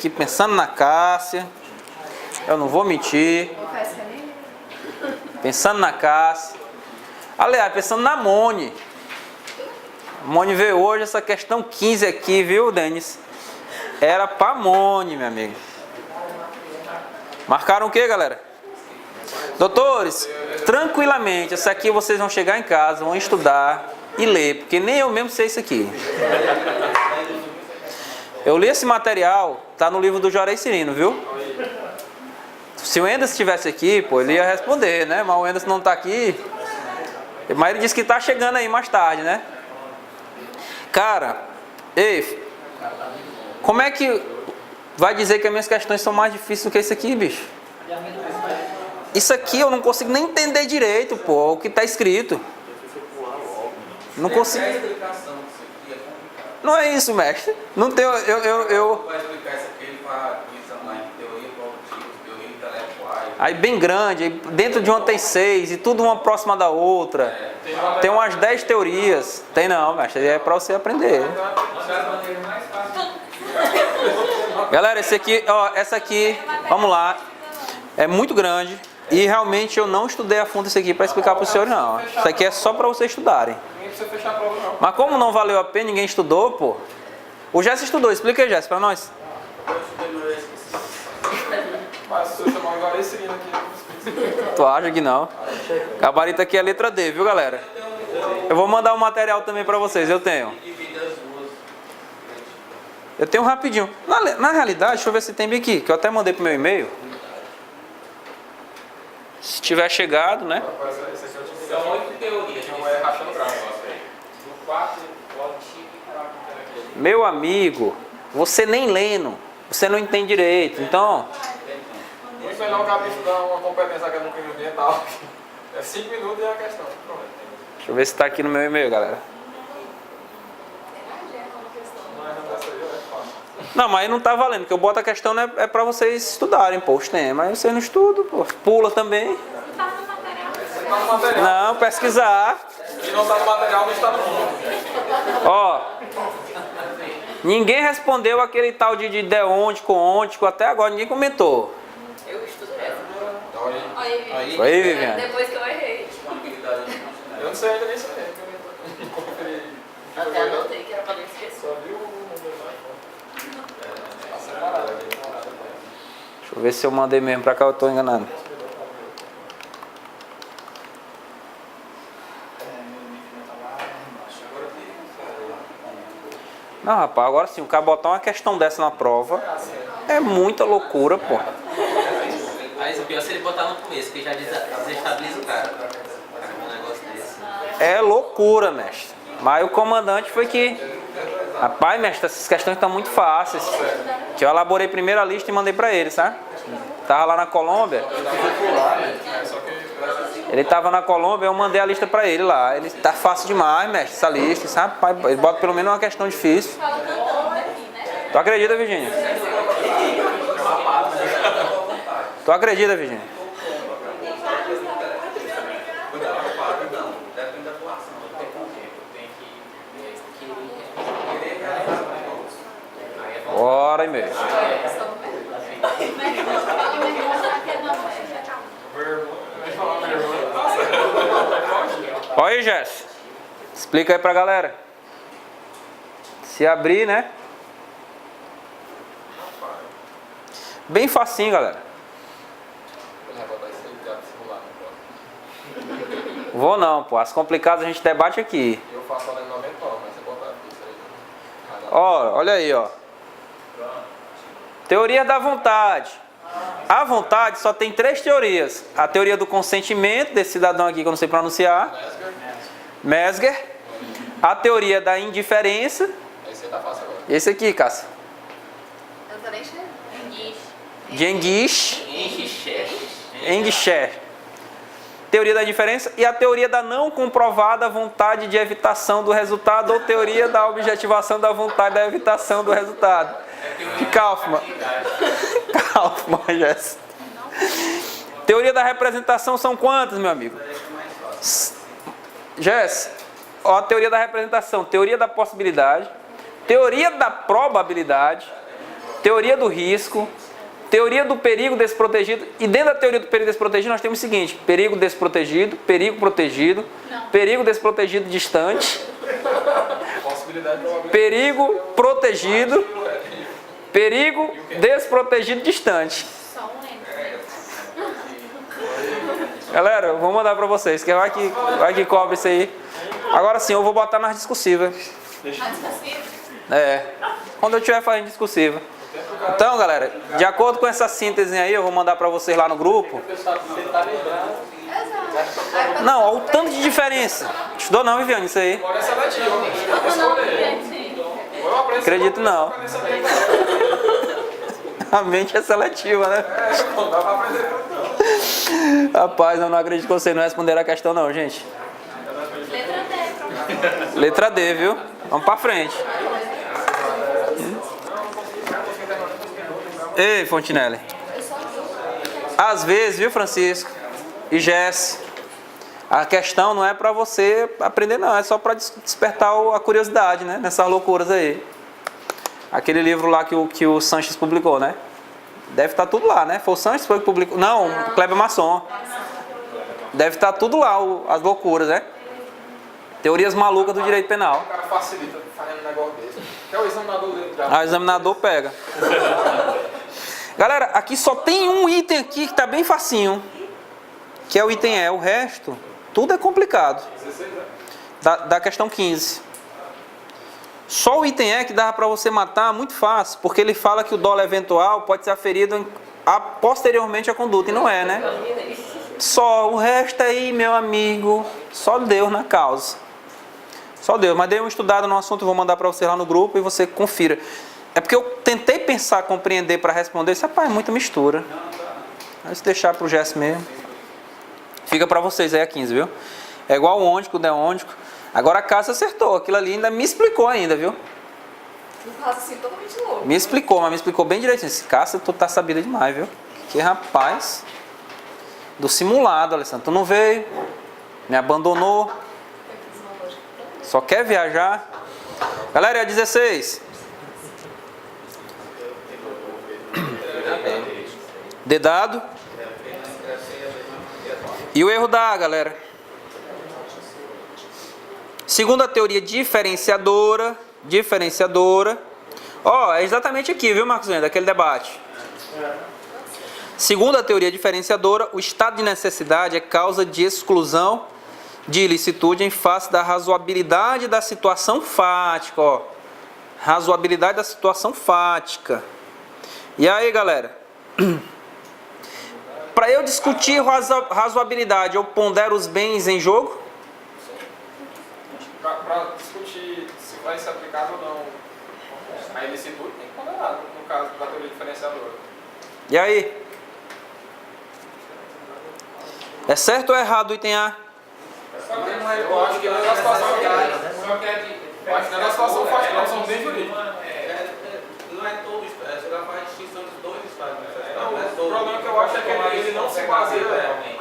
aqui pensando na Cássia. Eu não vou mentir. Pensando na Cássia. Aliás, pensando na Mone. A Mone veio hoje, essa questão 15 aqui, viu, Denis? Era pra Mone, meu amigo. Marcaram o quê, galera? Doutores, tranquilamente, essa aqui vocês vão chegar em casa, vão estudar e ler, porque nem eu mesmo sei isso aqui. Eu li esse material, tá no livro do Jorei Cirino, viu? Se o Enderson estivesse aqui, pô, ele ia responder, né? Mas o Enderson não tá aqui. Mas ele disse que tá chegando aí mais tarde, né? Cara, ei, como é que vai dizer que as minhas questões são mais difíceis do que isso aqui, bicho? Isso aqui eu não consigo nem entender direito, pô, o que tá escrito. Não consigo. Não é isso, mestre. Não tem. Vai explicar isso aqui para examinar em teoria produtiva, teoria intelectual. Aí bem grande, aí dentro de uma tem 6 e tudo uma próxima da outra. Tem umas 10 teorias. Tem não, mestre, é para você aprender. Galera, esse aqui, ó, essa aqui, vamos lá, é muito grande e realmente eu não estudei a fundo isso aqui para explicar para os senhores não. Isso aqui é só para vocês estudarem. Mas como não valeu a pena, ninguém estudou, pô. O Jess estudou, explica aí, Jess, para nós. Eu estudei, mas eu esqueci. Mas se eu chamar o Jorei Cirino aqui, eu não esqueci. Tu acha que não? Gabarito aqui é a letra D, viu, galera? Eu vou mandar um material também para vocês, eu tenho. Eu tenho rapidinho. Na realidade, deixa eu ver se tem bem aqui, que eu até mandei pro meu e-mail. Se tiver chegado, né? São 8 teorias. Não é rachando o braço. Do 4, o antigo e Meu amigo, você nem lendo, você não entende direito. Então, Muito melhor o cara estudar uma competência acadêmica ambiental. É 5 minutos e é a questão. Pronto. deixa eu ver se tá aqui no meu e-mail, galera. Não, mas aí não tá valendo, porque eu boto a questão né, é pra vocês estudarem, pô, os temas. Aí vocês não estudam, pô. Pula também. Tá no material. Não, pesquisar. E não está no material, não está no mundo. Ó, ninguém respondeu aquele tal de deôntico, ôntico, até agora ninguém comentou. Eu estudo essa. Aí. Aí, Viviane. Depois que eu errei. Eu não sei ainda nem sei. Eu conferi. Até anotei que era pra não esquecer. Só viu o número lá e tá separado aqui. Deixa eu ver se eu mandei mesmo pra cá, eu tô enganado. Não, rapaz, agora sim, o cara botar uma questão dessa na prova é muita loucura, pô. Mas o pior é se ele botar no começo, que já desestabiliza o cara. Um negócio desse. É loucura, mestre. Mas o comandante foi que... Rapaz, mestre, essas questões estão muito fáceis. Que eu elaborei primeiro a lista e mandei pra ele, sabe? Tava lá na Colômbia. Ele tava na Colômbia, eu mandei a lista pra ele lá. Ele tá fácil demais, mestre, essa lista, sabe? Ele bota pelo menos uma questão difícil. Tu acredita, Virgínia? Tu acredita, Virgínia? Hora e meia. Olha aí, Jess. Explica aí pra galera. Se abrir, né? Bem facinho, galera. Vou não, pô. As complicadas a gente debate aqui. Eu faço ela em 90 horas, mas você botar aqui, isso aí. Ó, olha aí, ó. Teoria da vontade. A vontade só tem 3 teorias. A teoria do consentimento, desse cidadão aqui que eu não sei pronunciar. Mesger. A teoria da indiferença. Esse aí tá fácil agora. Esse aqui, Cássio. Eu tô nem enxergando. Genghis. Enguixer. Teoria da indiferença e a teoria da não comprovada vontade de evitação do resultado ou teoria da objetivação da vontade da evitação do resultado. De Kaufmann. Kaufmann, Jess. Teoria da representação são quantas, meu amigo? Jess, ó, a teoria da representação, teoria da possibilidade, teoria da probabilidade, teoria do risco, teoria do perigo desprotegido. E dentro da teoria do perigo desprotegido nós temos o seguinte: perigo desprotegido, perigo protegido, perigo desprotegido distante, Possibilidade de probabilidade. perigo protegido, perigo desprotegido distante. Só um N. Galera, eu vou mandar pra vocês, que vai que cobre isso aí. Agora sim, eu vou botar nas discursivas. Quando eu estiver fazendo discursiva. Então, galera, de acordo com essa síntese aí, eu vou mandar pra vocês lá no grupo. Não, olha o tanto de diferença. Estudou não, Viviane, isso aí. Agora é seletivo, né? Tem que escolher. Ou eu aprendo Acredito não. A mente é seletiva, né? Não dá pra aprender tudo, não. Rapaz, eu não acredito que vocês não responderam a questão não, gente. Letra D. Letra D, viu? Vamos pra frente. Ei, Fontinelli. Às vezes, viu, Francisco e Jess, a questão não é pra você aprender não, é só pra despertar a curiosidade, né? Nessas loucuras aí. Aquele livro lá que o Sanches publicou, né? Deve estar tudo lá, né? Foi o Sanches que publicou? Não, o Kleber Masson. Deve estar tudo lá, as loucuras, né? Teorias malucas do direito penal. O cara facilita fazendo um negócio desse. Até o examinador dele já. O examinador pega. Galera, aqui só tem um item aqui que tá bem facinho, que é o item E. O resto, tudo é complicado. 16, né? Da questão 15. Só o item E que dava para você matar muito fácil, porque ele fala que o dolo eventual pode ser aferido posteriormente à conduta, e não é, né? Só o resto aí, meu amigo, só Deus na causa. Só Deus. Mas dei uma estudada no assunto, vou mandar para você lá no grupo e você confira. É porque eu tentei pensar, compreender para responder, isso, rapaz, é muita mistura. Vamos deixar para o Jess mesmo. Fica para vocês aí a 15, viu? É igual o ôntico, o deôntico. Agora a Cássia acertou, aquilo ali ainda me explicou ainda, viu? Um raciocínio totalmente louco. Me explicou, mas me explicou bem direitinho. Esse Cássia, tu tá sabida demais, viu? Que rapaz do simulado, Alessandro. Tu não veio, me abandonou, só quer viajar. Galera, é 16. Dedado. E o erro da A, galera. Segundo a teoria diferenciadora. Ó, é exatamente aqui, viu, Marcos Wender, daquele debate. Segundo a teoria diferenciadora, o estado de necessidade é causa de exclusão de ilicitude em face da razoabilidade da situação fática, ó. Razoabilidade da situação fática. E aí, galera? Para eu discutir razoabilidade, eu pondero os bens em jogo? Para discutir se vai ser aplicado ou não a ilicitude, tem que ponderar, no caso da teoria diferenciadora. E aí? É certo ou errado o item A? Eu acho que não é da situação eu acho que não é da situação fácil, não, são bem jurídicos. Não é todo estado, você vai fazer a distinção dos dois estados. O problema que eu acho é que ele não se baseia realmente.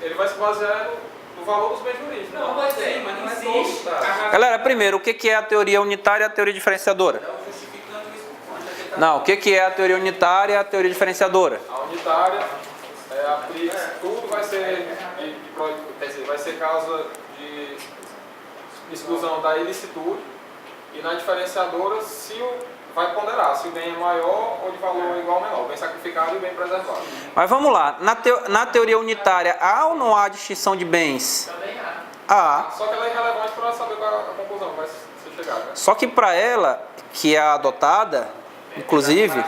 Ele vai se basear no valor dos bens jurídicos. Não, pode ser, mas não é todo estado. Galera, primeiro, o que é a teoria unitária e a teoria diferenciadora? Justificando isso. Não, o que é a teoria unitária e a teoria diferenciadora? A unitária aplica, tudo vai ser, quer dizer, vai ser causa de exclusão da ilicitude, e na diferenciadora vai ponderar se o bem é maior ou de valor igual ou menor, o bem sacrificado e o bem preservado. Mas vamos lá, na teoria unitária, há ou não há distinção de bens? Também há. Há. Só que ela é irrelevante para saber qual é a conclusão que vai ser chegada. Só que para ela, que é a adotada, inclusive,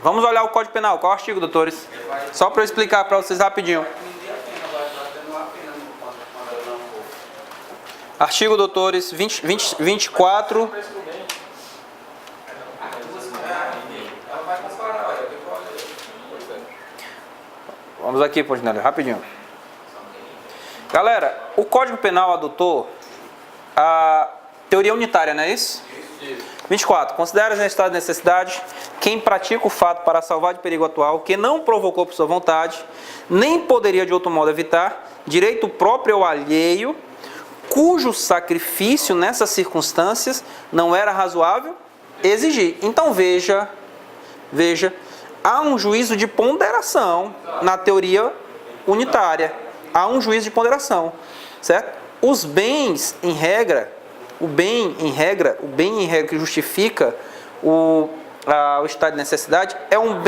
vamos olhar o Código Penal. Qual é o artigo, doutores? Só para eu explicar para vocês rapidinho. Artigo, doutores, 24. Vamos aqui, Pontinelli, rapidinho. Galera, o Código Penal adotou a teoria unitária, não é isso? 24. Considera em estado de necessidade quem pratica o fato para salvar de perigo atual, que não provocou por sua vontade, nem poderia de outro modo evitar, direito próprio ou alheio, cujo sacrifício nessas circunstâncias não era razoável exigir. Então veja veja, há um juízo de ponderação na teoria unitária. Há um juízo de ponderação, certo? Os bens, em regra, o bem em regra que justifica o estado de necessidade é um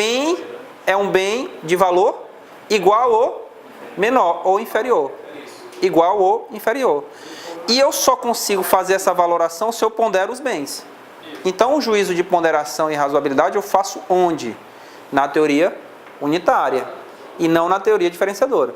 bem de valor igual ou menor ou inferior. Igual ou inferior. E eu só consigo fazer essa valoração se eu pondero os bens. Então, o juízo de ponderação e razoabilidade eu faço onde? Na teoria unitária e não na teoria diferenciadora.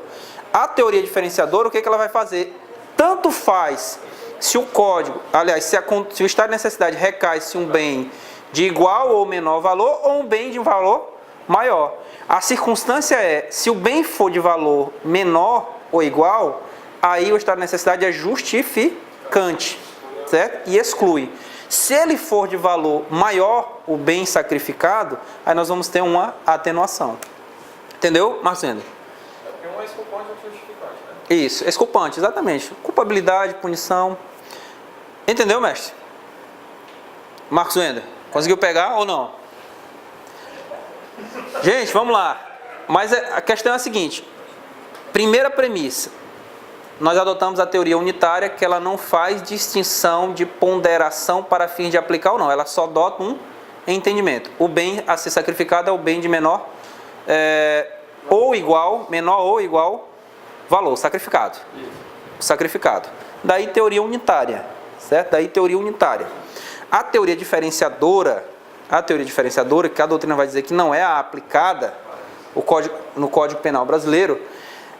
A teoria diferenciadora, o que ela vai fazer? Tanto faz se o código, aliás, se o estado de necessidade recai se um bem de igual ou menor valor ou um bem de valor maior. A circunstância é, se o bem for de valor menor ou igual, aí o estado de necessidade é justificante, certo? E exclui. Se ele for de valor maior, o bem sacrificado, aí nós vamos ter uma atenuação. Entendeu, Marcelo? É um exculpante e um justificante, né? Isso, exculpante, exatamente. Culpabilidade, punição. Entendeu, mestre? Marcos Wender, conseguiu pegar ou não? Gente, vamos lá. Mas a questão é a seguinte. Primeira premissa. Nós adotamos a teoria unitária, que ela não faz distinção de ponderação para fins de aplicar ou não. Ela só adota um entendimento. O bem a ser sacrificado é o bem de menor ou igual, menor ou igual valor, sacrificado. Sacrificado. Daí teoria unitária, certo? Daí teoria unitária. A teoria diferenciadora, que a doutrina vai dizer que não é a aplicada no Código Penal brasileiro,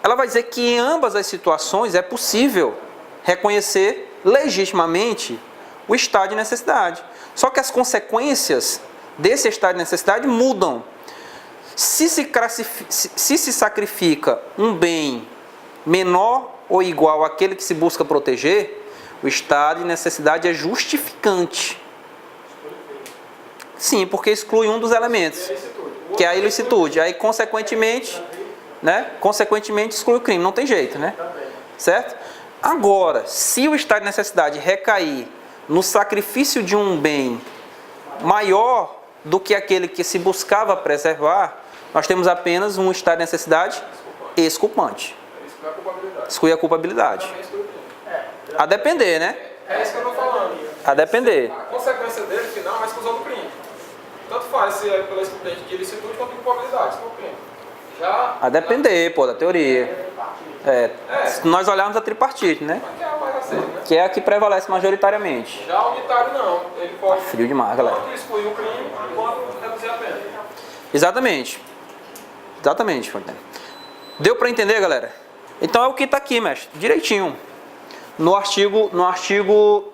ela vai dizer que em ambas as situações é possível reconhecer legitimamente o estado de necessidade. Só que as consequências desse estado de necessidade mudam. Se se sacrifica um bem menor ou igual àquele que se busca proteger, o estado de necessidade é justificante. Sim, porque exclui um dos elementos, que é a ilicitude. Aí, consequentemente exclui o crime. Não tem jeito, né? Certo? Agora, se o estado de necessidade recair no sacrifício de um bem maior do que aquele que se buscava preservar, nós temos apenas um estado de necessidade exculpante. Exclui a culpabilidade. A depender, né? É isso que eu estou falando. A depender. A consequência dele, final, é a exclusão do crime. Tanto faz se é pela excludente de ilicitude quanto de culpabilidade. Já A depender, da teoria. Nós olharmos a tripartite, né? que é a mais aceita, né? Que é a que prevalece majoritariamente. Já o unitário não. Ele pode Frio demais, galera. tanto excluir o crime quanto reduzir a pena. Exatamente. Exatamente, Fontaine. Deu para entender, galera? Então é o que está aqui, mestre. Direitinho. No artigo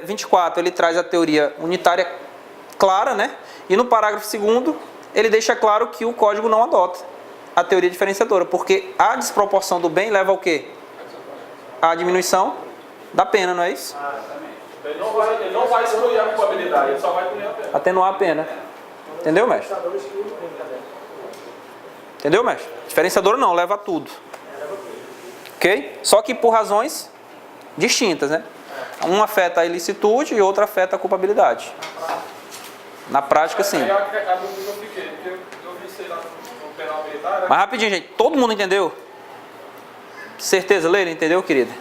24, ele traz a teoria unitária clara, né? E no parágrafo 2º, ele deixa claro que o código não adota a teoria diferenciadora, porque a desproporção do bem leva ao quê? A diminuição da pena, não é isso? Ele não vai excluir a culpabilidade, ele só vai punir a pena. Atenuar a pena. Entendeu, mestre? Entendeu, mestre? Diferenciadora não, leva a tudo. Ok? Só que por razões distintas, né? Um afeta a ilicitude e outro afeta a culpabilidade. Na prática, sim. Aí a dúvida que eu fiquei, porque eu vi isso aí lá no penal militar, né? Mas rapidinho, gente. Todo mundo entendeu? Certeza, Leila? Entendeu, querida?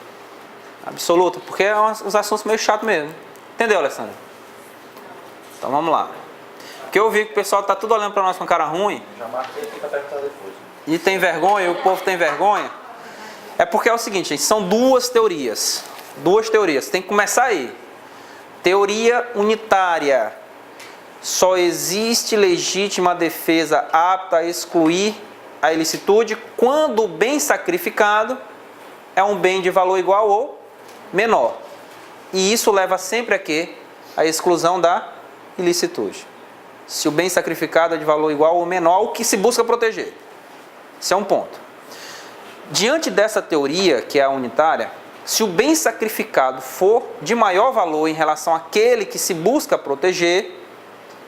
Absoluta. Porque é uns assuntos meio chatos mesmo. Entendeu, Alessandra? Então vamos lá. Porque eu vi que o pessoal tá tudo olhando para nós com cara ruim. Já marquei aqui para perguntar depois. E tem vergonha, e o povo tem vergonha. É porque é o seguinte, gente, são duas teorias. Duas teorias. Tem que começar aí. Teoria unitária. Só existe legítima defesa apta a excluir a ilicitude quando o bem sacrificado é um bem de valor igual ou menor. E isso leva sempre a quê? A exclusão da ilicitude. Se o bem sacrificado é de valor igual ou menor ao que se busca proteger. Esse é um ponto. Diante dessa teoria, que é a unitária, se o bem sacrificado for de maior valor em relação àquele que se busca proteger,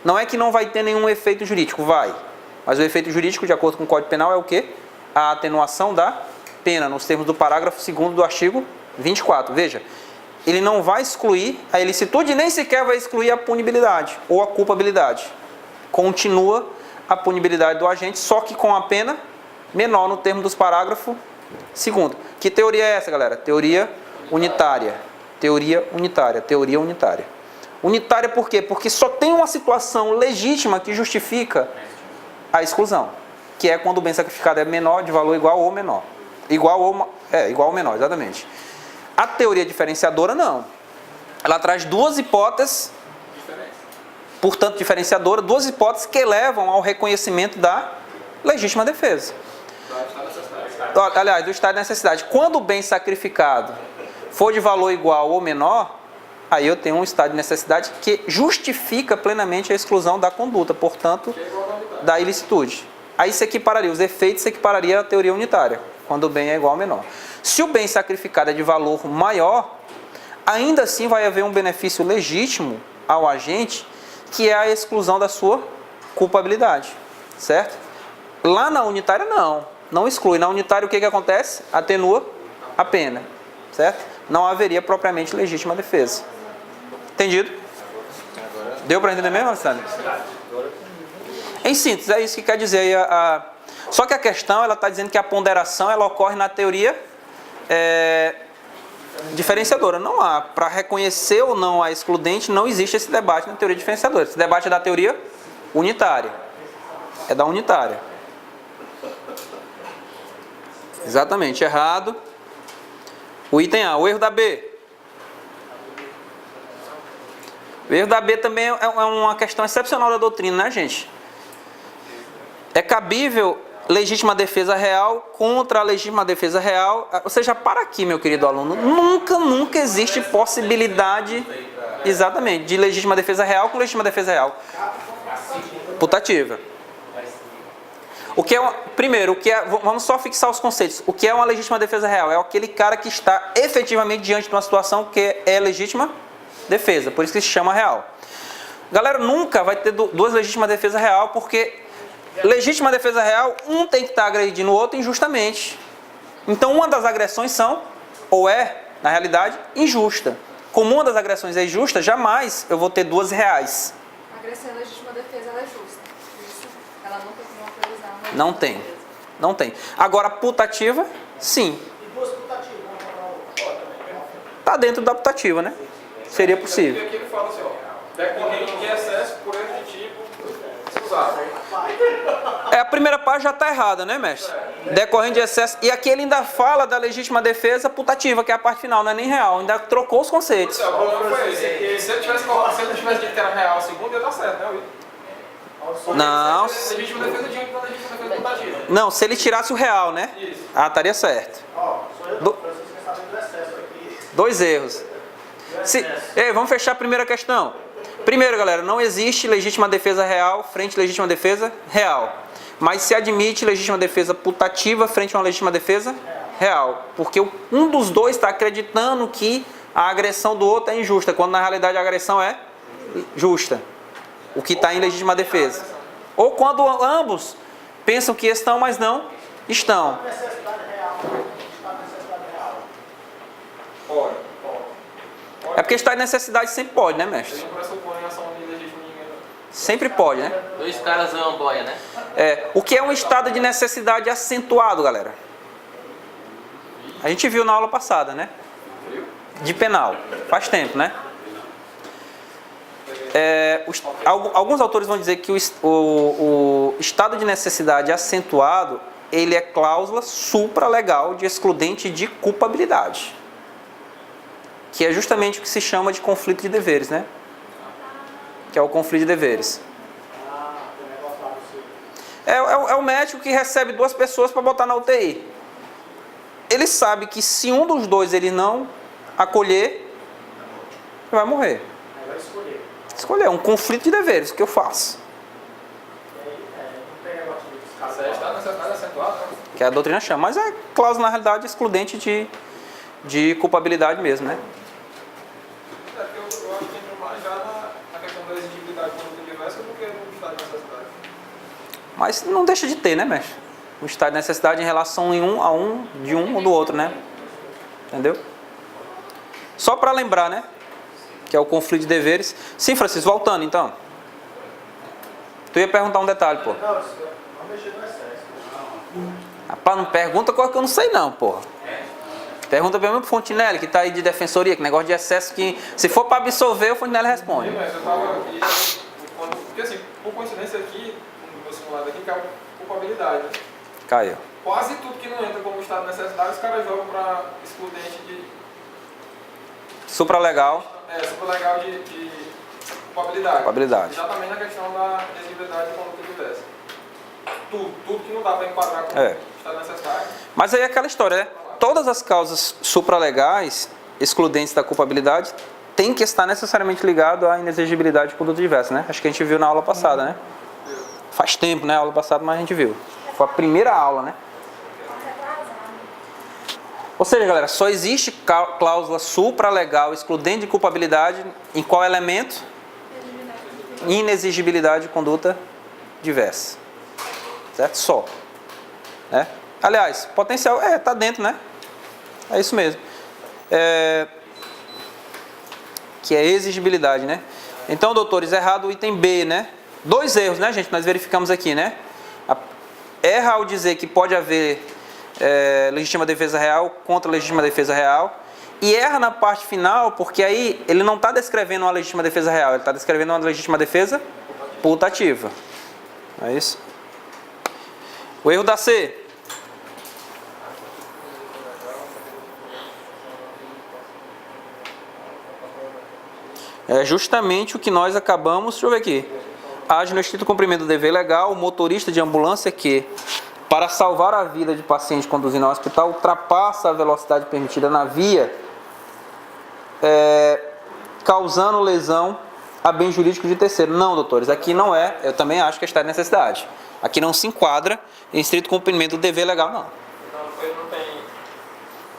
não é que não vai ter nenhum efeito jurídico, vai. Mas o efeito jurídico, de acordo com o Código Penal, é o quê? A atenuação da pena, nos termos do parágrafo 2º do artigo 24. Veja, ele não vai excluir a ilicitude e nem sequer vai excluir a punibilidade ou a culpabilidade. Continua a punibilidade do agente, só que com a pena menor no termo dos parágrafos 2º. Que teoria é essa, galera? Teoria unitária. Teoria unitária. Teoria unitária. Unitária por quê? Porque só tem uma situação legítima que justifica a exclusão, que é quando o bem sacrificado é menor, de valor igual ou menor. Igual ou menor, exatamente. A teoria diferenciadora não. Ela traz duas hipóteses, portanto diferenciadora, duas hipóteses que levam ao reconhecimento da legítima defesa. Aliás, do estado de necessidade. Quando o bem sacrificado for de valor igual ou menor, aí eu tenho um estado de necessidade que justifica plenamente a exclusão da conduta, portanto, da ilicitude. Aí se equipararia, os efeitos se equipararia à teoria unitária, quando o bem é igual ou menor. Se o bem sacrificado é de valor maior, ainda assim vai haver um benefício legítimo ao agente, que é a exclusão da sua culpabilidade, certo? Lá na unitária não exclui. Na unitária o que acontece? Atenua a pena, certo? Não haveria propriamente legítima defesa. Entendido? Deu para entender mesmo, Alessandro? Em síntese, é isso que quer dizer. Só que a questão, ela está dizendo que a ponderação ela ocorre na teoria diferenciadora. Não há, para reconhecer ou não a excludente, não existe esse debate na teoria diferenciadora. Esse debate é da teoria unitária. É da unitária. Exatamente, errado. O item A, o erro da B. O erro da B também é uma questão excepcional da doutrina, né, gente? É cabível legítima defesa real contra a legítima defesa real. Ou seja, para aqui, meu querido aluno, nunca existe possibilidade, exatamente, de legítima defesa real com legítima defesa real. Putativa. O que é primeiro, vamos só fixar os conceitos. O que é uma legítima defesa real? É aquele cara que está efetivamente diante de uma situação que é legítima defesa, por isso que se chama real. Galera, nunca vai ter duas legítimas defesa real, porque legítima defesa real, um tem que estar agredindo o outro injustamente. Então uma das agressões na realidade, injusta. Como uma das agressões é injusta, jamais eu vou ter duas reais. A agressão legítima defesa ela é justa. Isso, ela não tem como autorizar uma Não tem. Não tem. Agora, putativa, sim. E duas putativas, Está dentro da putativa, né? Seria possível. E aqui ele fala assim, ó, decorrente de excesso por erro de tipo excusado. A primeira parte já está errada, né, mestre? Decorrente de excesso. E aqui ele ainda fala da legítima defesa putativa, que é a parte final, não é nem real. Ainda trocou os conceitos. O problema foi esse. Se ele tivesse dito que era real a segunda, ia dar certo, né, Will? Não. Legítima defesa diante da legítima defesa putativa. Não, se ele tirasse o real, né? Isso. Estaria certo. Dois erros. Ei, vamos fechar a primeira questão. Primeiro, galera, não existe legítima defesa real frente à legítima defesa real. Mas se admite legítima defesa putativa frente a uma legítima defesa real. Porque um dos dois está acreditando que a agressão do outro é injusta, quando na realidade a agressão é justa. O que está em legítima defesa. Ou quando ambos pensam que estão, mas não estão. Pode. É porque estado de necessidade sempre pode, né, mestre? Ele não pressupõe ação de legítima ninguém. Sempre pode, né? Dois caras uma boia, né? O que é um estado de necessidade acentuado, galera? A gente viu na aula passada, né? De penal. Faz tempo, né? Alguns autores vão dizer que o estado de necessidade acentuado, ele é cláusula supralegal de excludente de culpabilidade. Que é justamente o que se chama de conflito de deveres, né? Que é o conflito de deveres. É o médico que recebe duas pessoas para botar na UTI. Ele sabe que se um dos dois ele não acolher, ele vai morrer. Escolher, é um conflito de deveres, o que eu faço? Está necessidade acentuada, né? Que a doutrina chama, mas é cláusula na realidade excludente de culpabilidade mesmo, né? Eu acho que entra mais já na questão da exigibilidade quando diversa do que no estado de necessidade. Mas não deixa de ter, né, mestre? O estado de necessidade em relação de um ou do outro, né? Entendeu? Só para lembrar, né? Que é o conflito de deveres. Sim, Francisco, voltando então. Tu ia perguntar um detalhe, pô. Não, vamos mexer no excesso. Rapaz, não pergunta coisa que eu não sei não, porra. Pergunta pelo menos pro Fontinelli, que tá aí de defensoria, que negócio de excesso que... Se for para absolver, o Fontinelli responde. Mas eu tava aqui, porque assim, por coincidência aqui, no meu simulado aqui, caiu culpabilidade. Caiu. Quase tudo que não entra como estado de necessidade, os caras jogam para excludente de... Supralegal. Supralegal de culpabilidade. Culpabilidade. Já também na questão da exigibilidade de conduta diversa. Tudo que não dá para enquadrar como estado de necessidade. Mas aí é aquela história, né? Todas as causas supralegais, excludentes da culpabilidade, tem que estar necessariamente ligado à inexigibilidade de conduta diversa, né? Acho que a gente viu na aula passada, né? Faz tempo, né? A aula passada, mas a gente viu. Foi a primeira aula, né? Ou seja, galera, só existe cláusula supralegal excludente de culpabilidade em qual elemento? Inexigibilidade de conduta diversa. Certo? Só. Né? Aliás, potencial, tá dentro, né? É isso mesmo. Que é exigibilidade, né? Então, doutores, errado o item B, né? 2 erros, né, gente? Nós verificamos aqui, né? Erra ao dizer que pode haver legítima defesa real contra legítima defesa real. E erra na parte final, porque aí ele não está descrevendo uma legítima defesa real, ele está descrevendo uma legítima defesa putativa. É isso? O erro da C. É justamente o que nós acabamos, deixa eu ver aqui. Age no estrito cumprimento do dever legal, o motorista de ambulância que, para salvar a vida de paciente conduzindo ao hospital, ultrapassa a velocidade permitida na via, causando lesão a bem jurídico de terceiro. Não, doutores, aqui não é, eu também acho que é estado de necessidade. Aqui não se enquadra em estrito cumprimento do dever legal, não. Então, ele não tem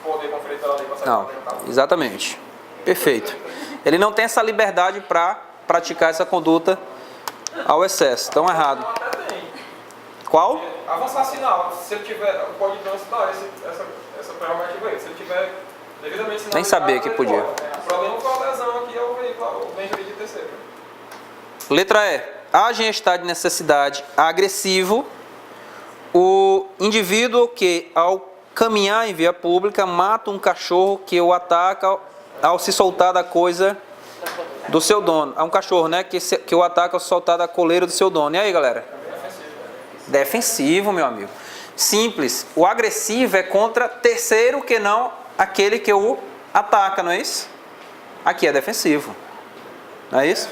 poder conferido pela lei para Não, exatamente. Perfeito. Ele não tem essa liberdade para praticar essa conduta ao excesso. Então, errado. Até tem. Qual? Avançar sinal. Se ele tiver, pode transitar essa prerrogativa aí. Se ele tiver devidamente sinalizado, Nem sabia que ele podia. pode. O problema com a lesão aqui é o veículo, o bem jurídico de terceiro. Letra E. Age em estado de necessidade agressivo o indivíduo que, ao caminhar em via pública, mata um cachorro que o ataca ao se soltar da coisa do seu dono. É um cachorro, né? Que o ataca ao se soltar da coleira do seu dono. E aí, galera? Defensivo, meu amigo. Simples. O agressivo é contra terceiro que não aquele que o ataca, não é isso? Aqui é defensivo. Não é isso?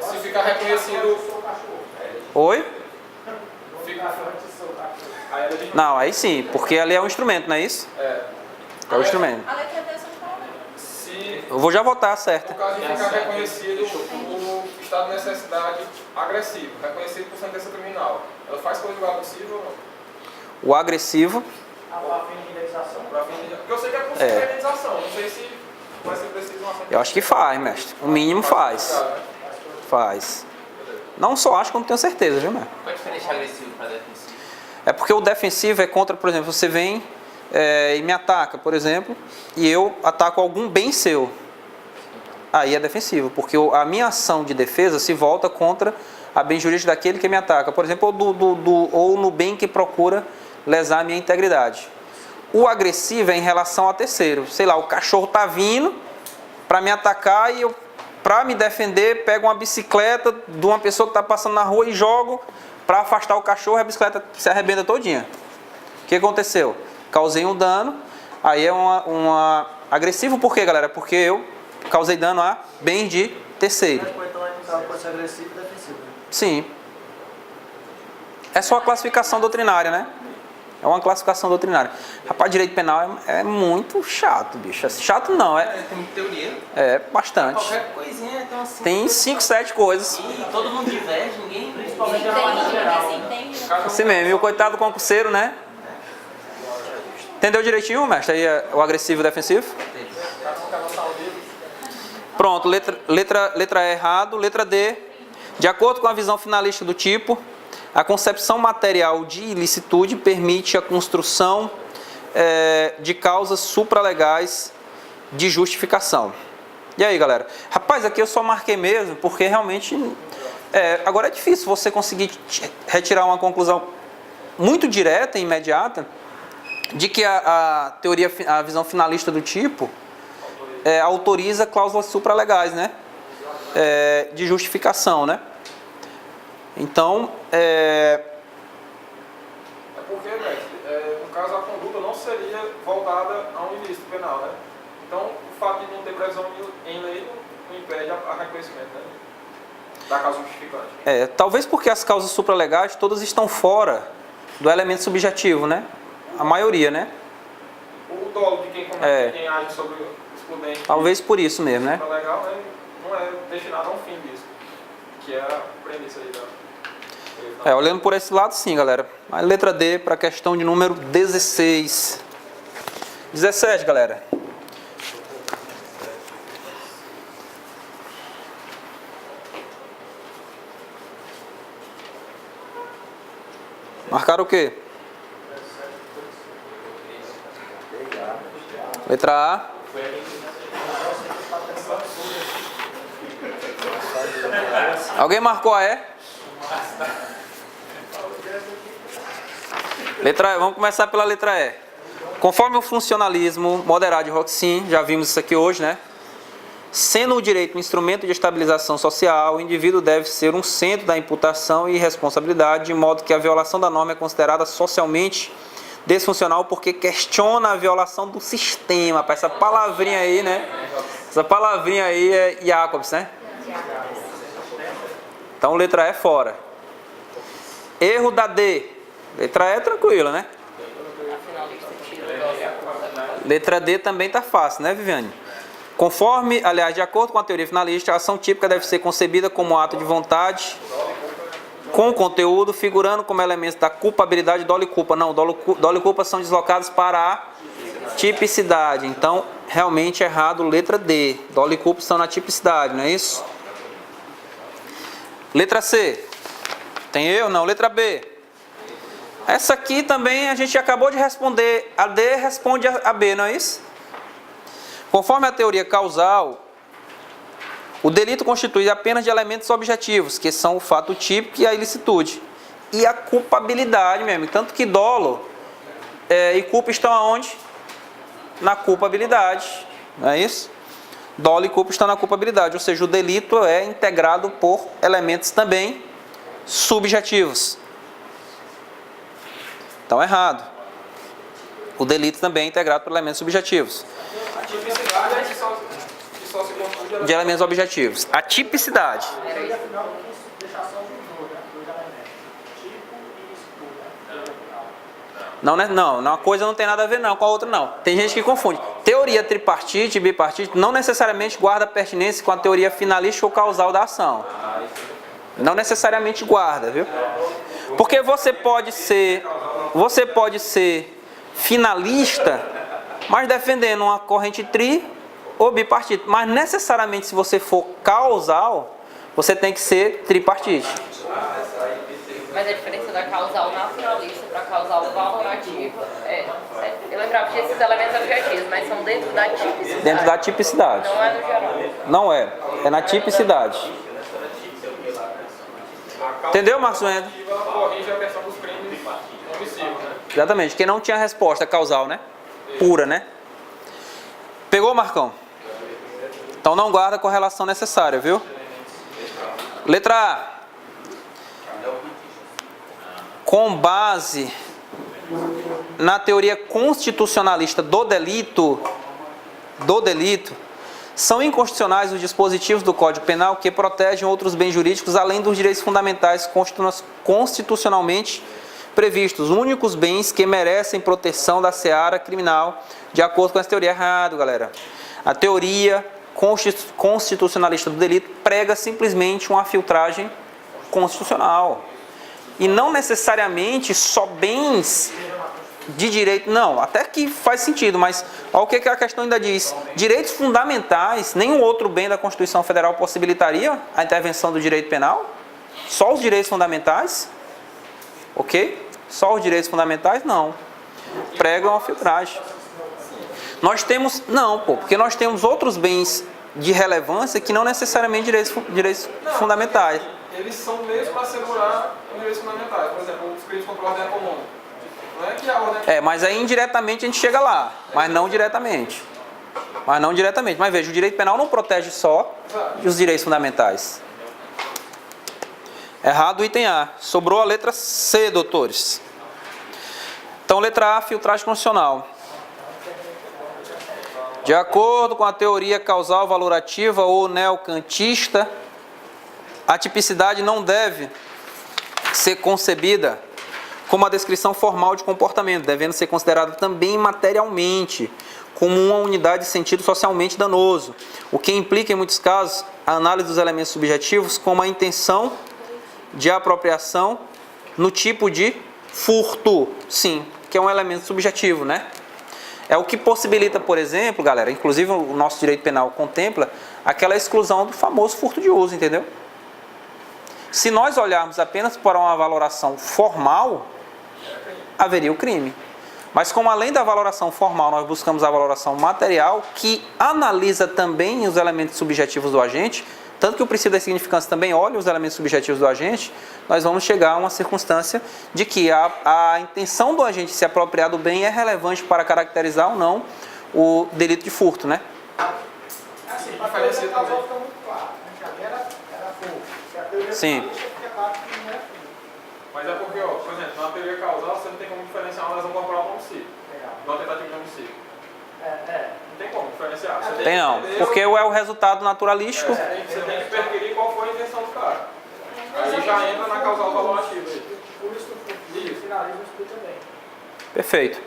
Se ficar reconhecido... Oi? Aí a gente... Não, aí sim, porque ali é um instrumento, não é isso? É o instrumento. A letra D só fala. Se, Eu vou já votar, certo? no caso de ficar reconhecido o estado de necessidade agressivo, reconhecido por sentença criminal, ela faz coisa igual possível ou não? O agressivo, A fim de indenização. Porque eu sei que é possível a indenização, não sei se vai ser preciso uma sentença. eu acho que faz, mestre. O mínimo faz. Faz. Não só acho, como tenho certeza, viu, mestre? Qual é a diferença de agressivo para defensivo? É porque o defensivo é contra, por exemplo, você vem e me ataca, por exemplo, e eu ataco algum bem seu. Aí é defensivo, porque a minha ação de defesa se volta contra a bem jurídico daquele que me ataca, por exemplo, ou no bem que procura lesar a minha integridade. O agressivo é em relação a terceiro. Sei lá, o cachorro está vindo para me atacar e eu, para me defender, pego uma bicicleta de uma pessoa que está passando na rua e jogo para afastar o cachorro e a bicicleta se arrebenta todinha. O que aconteceu? Causei um dano, aí é agressivo por quê, galera? Porque eu causei dano a bem de terceiro. Então, pode ser agressivo e defensivo. Né? Sim. É só a classificação doutrinária, né? É uma classificação doutrinária. Rapaz, direito penal é muito chato, bicho. Chato não, Tem muita teoria. é bastante. Qualquer coisinha, então assim. Tem 5, 7 coisas. E todo mundo diverge, ninguém, principalmente Tem, na parte geral. assim, tem. Assim mesmo. E o coitado do concurseiro, né? Entendeu direitinho, mestre? Aí é o agressivo e o defensivo? Pronto, letra E errado. Letra D. De acordo com a visão finalista do tipo, a concepção material de ilicitude permite a construção de causas supralegais de justificação. E aí, galera? Rapaz, aqui eu só marquei mesmo porque realmente Agora é difícil você conseguir retirar uma conclusão muito direta e imediata de que a teoria, a visão finalista do tipo autoriza cláusulas supralegais, né? De justificação, né? Então, É porque, mestre, no caso, a conduta não seria voltada a um ilícito penal, né? Então, o fato de não ter previsão em lei não impede a reconhecimento, né? Da causa justificante. Talvez porque as causas supralegais todas estão fora do elemento subjetivo, né? A maioria, né? O dolo de quem comete, quem age sobre o excludente. Talvez por isso mesmo, né? Supralegal, né? Não é destinado a um fim disso, que é a premissa aí da... Olhando por esse lado, sim, galera. A letra D para a questão de número 16. 17, galera. Marcaram o quê? Letra A. Alguém marcou a E? Letra E. Vamos começar pela letra E. Conforme o funcionalismo moderado de Roxin, já vimos isso aqui hoje, né? Sendo o direito um instrumento de estabilização social, o indivíduo deve ser um centro da imputação e responsabilidade, de modo que a violação da norma é considerada socialmente desfuncional porque questiona a violação do sistema. Essa palavrinha aí, né? Essa palavrinha aí é Jacobs, né? Então, letra E fora. Erro da D. Letra E é tranquila, né? Letra D também tá fácil, né, Viviane? Conforme, aliás, de acordo com a teoria finalista, a ação típica deve ser concebida como ato de vontade, com conteúdo, figurando como elementos da culpabilidade, dolo e culpa. Não, dolo e culpa são deslocados para a tipicidade. Então, realmente errado, letra D. Dolo e culpa estão na tipicidade, não é isso? Letra C. Tem eu? Não. Letra B. Essa aqui também a gente acabou de responder. A D responde a B, não é isso? Conforme a teoria causal, o delito constitui apenas de elementos objetivos, que são o fato típico e a ilicitude. E a culpabilidade mesmo. Tanto que dolo e culpa estão aonde? Na culpabilidade. Não é isso? Dolo e culpa estão na culpabilidade. Ou seja, o delito é integrado por elementos também subjetivos. Então, errado. O delito também é integrado por elementos subjetivos. A tipicidade é que só se confunde De elementos objetivos. A tipicidade. Seria afinal deixar só os dois elementos. Tipo e estudo. Não, né? Não, uma coisa não tem nada a ver não com a outra não. Tem gente que confunde. Teoria tripartite e bipartite não necessariamente guarda pertinência com a teoria finalística ou causal da ação. Não necessariamente guarda, viu? Porque você pode ser finalista, mas defendendo uma corrente tri ou bipartite. Mas necessariamente se você for causal, você tem que ser tripartite. Mas a diferença da causal na finalista para causal valorativa eu lembrava desses elementos objetivos, mas são dentro da tipicidade. Dentro da tipicidade. Não é no geral. Não é. É na tipicidade. Entendeu, Marcos Wendel? ela corrige a questão dos crimes omissivos, né? Exatamente. Quem não tinha resposta causal, né? Pura, né? Pegou, Marcão? Então não guarda a correlação necessária, viu? Letra A. Com base na teoria constitucionalista do delito, são inconstitucionais os dispositivos do Código Penal que protegem outros bens jurídicos além dos direitos fundamentais constitucionalmente previstos, únicos bens que merecem proteção da seara criminal, de acordo com essa teoria. Errado, galera. A teoria constitucionalista do delito prega simplesmente uma filtragem constitucional. E não necessariamente só bens de direito, não, até que faz sentido, mas olha o que a questão ainda diz. Direitos fundamentais, nenhum outro bem da Constituição Federal possibilitaria a intervenção do direito penal? Só os direitos fundamentais? Ok? Só os direitos fundamentais? Não. Pregam a filtragem. Nós temos, porque nós temos outros bens de relevância que não necessariamente direitos fundamentais. eles são meios para assegurar os direitos fundamentais. Por exemplo, os crimes contra a ordem comum. Não é que a ordem... Mas aí indiretamente a gente chega lá, mas não diretamente. Mas veja, o direito penal não protege só os direitos fundamentais. Errado o item A. Sobrou a letra C, doutores. Então, letra A, filtragem constitucional. De acordo com a teoria causal valorativa ou neocantista, a tipicidade não deve ser concebida como a descrição formal de comportamento, devendo ser considerada também materialmente como uma unidade de sentido socialmente danoso, o que implica, em muitos casos, a análise dos elementos subjetivos como a intenção de apropriação no tipo de furto, sim, que é um elemento subjetivo, né? É o que possibilita, por exemplo, galera, inclusive o nosso direito penal contempla aquela exclusão do famoso furto de uso, entendeu? Se nós olharmos apenas para uma valoração formal, haveria o crime. Mas como além da valoração formal, nós buscamos a valoração material, que analisa também os elementos subjetivos do agente, tanto que o princípio da significância também olha os elementos subjetivos do agente, nós vamos chegar a uma circunstância de que a intenção do agente se apropriar do bem é relevante para caracterizar ou não o delito de furto, né? Assim, a teoria causal fica muito clara. Era furto. Se a teoria Sim. fica claro que não era furto. Mas é porque, ó, por exemplo, na teoria causal você não tem como diferenciar uma lesão corporal do homicídio. De uma tentativa de homicídio. Não tem como diferenciar. Você Tem não, porque é o resultado naturalístico. Você tem que perferir qual foi a intenção do cara. Aí já entra na causal valorativa. Por isso que o furto finaliza o estudo também. Perfeito.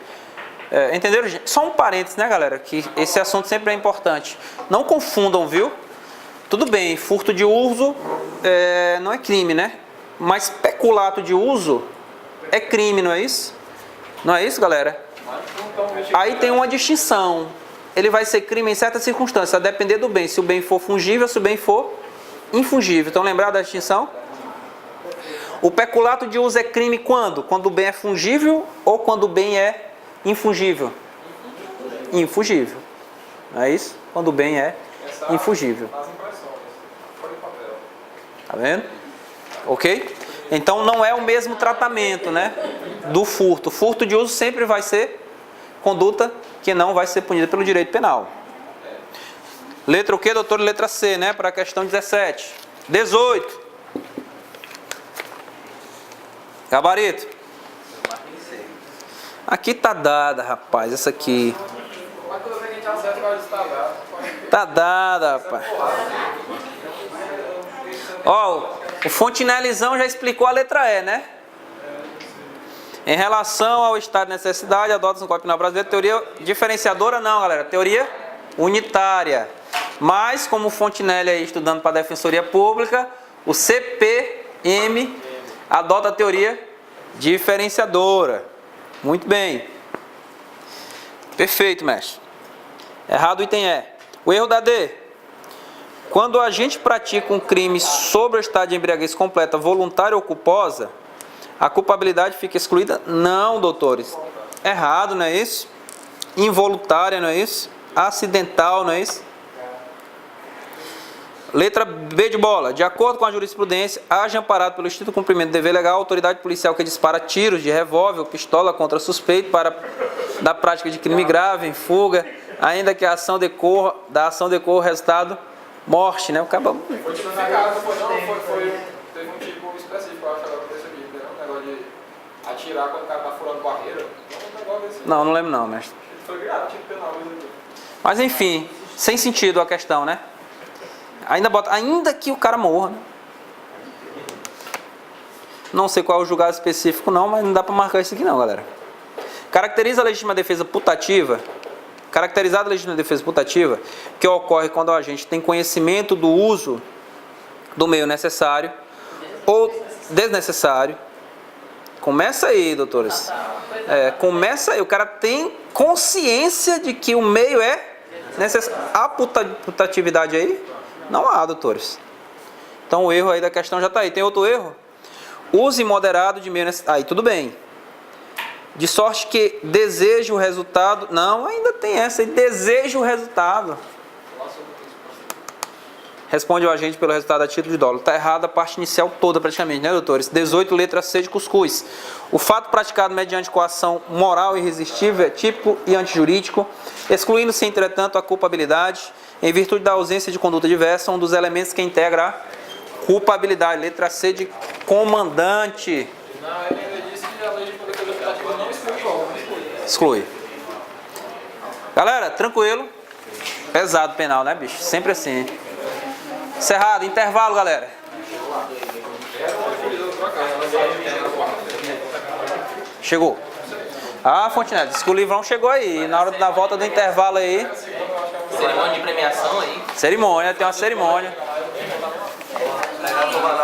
Entenderam, gente? Só um parênteses, né, galera? Que esse assunto sempre é importante. Não confundam, viu? Tudo bem, furto de uso não é crime, né? Mas peculato de uso é crime, não é isso? Não é isso, galera? Aí tem uma distinção. Ele vai ser crime em certas circunstâncias, a depender do bem. Se o bem for fungível, se o bem for infungível. Então, lembrar da distinção? O peculato de uso é crime quando? Quando o bem é fungível ou quando o bem é infungível? Infungível. Não é isso? Quando o bem é infungível. Nas impressões. Foi o papel. Tá vendo? Ok? Então não é o mesmo tratamento, né? Do furto. Furto de uso sempre vai ser conduta que não vai ser punida pelo direito penal. Letra o quê, doutor? Letra C, né? Para a questão 17. 18. Gabarito. Aqui tá dada, rapaz, essa aqui. Mas toda vez que a gente acerta, vai estar dado. Tá dada, rapaz. Ó, o Fontinelizão já explicou a letra E, né? Em relação ao estado de necessidade, adota-se no Código Penal brasileiro teoria diferenciadora, não, galera. Teoria unitária. Mas, como o Fontinelli aí estudando para a Defensoria Pública, o CPM adota a teoria diferenciadora. Muito bem. Perfeito, mestre. Errado o item E. O erro da D. Quando o agente pratica um crime sobre o estado de embriaguez completa, voluntária ou culposa, a culpabilidade fica excluída? Não, doutores. Errado, não é isso? Involuntária, não é isso? Acidental, não é isso? Letra B de bola. De acordo com a jurisprudência, haja amparado pelo Instituto do Cumprimento do Dever Legal, a autoridade policial que dispara tiros de revólver ou pistola contra suspeito da prática de crime grave, em fuga, ainda que a ação decorra resultado morte, né? O cabo... Foi tipificado, foi não? Teve um tipo específico, eu acho, agora desse aqui, entendeu? Um negócio de atirar quando o cara tá furando barreira. Um negócio desse. Não lembro não, mestre. Foi criado, tipo penal mesmo aqui. Mas enfim, sem sentido a questão, né? Ainda que o cara morra, né? Não sei qual é o julgado específico não, mas não dá para marcar isso aqui não, galera. Caracteriza a legítima defesa putativa. Caracterizada a legítima defesa putativa, que ocorre quando o agente tem conhecimento do uso do meio necessário ou desnecessário. Começa aí, doutores. Começa aí. O cara tem consciência de que o meio é necessário. Há putatividade aí? Não há, doutores. Então o erro aí da questão já está aí. Tem outro erro? Uso imoderado de meio necessário. Aí tudo bem. De sorte que deseja o resultado. Não, ainda tem essa aí. Deseja o resultado. Responde o agente pelo resultado a título de dolo. Está errada a parte inicial toda praticamente, né, doutores? 18, letra C de cuscuz. O fato praticado mediante coação moral irresistível é típico e antijurídico, excluindo-se, entretanto, a culpabilidade, em virtude da ausência de conduta diversa, um dos elementos que integra a culpabilidade. Letra C de comandante. Na ele ainda disse que a lei de poder legislativo não exclui o dolo, não exclui. Exclui. Galera, tranquilo. Pesado penal, né, bicho? Sempre assim. Encerrado, intervalo, galera. Chegou. Ah, Fontenelle, diz que o livrão chegou aí. Na hora da volta do intervalo aí. Cerimônia de premiação aí. Cerimônia, tem uma cerimônia. Vai lá.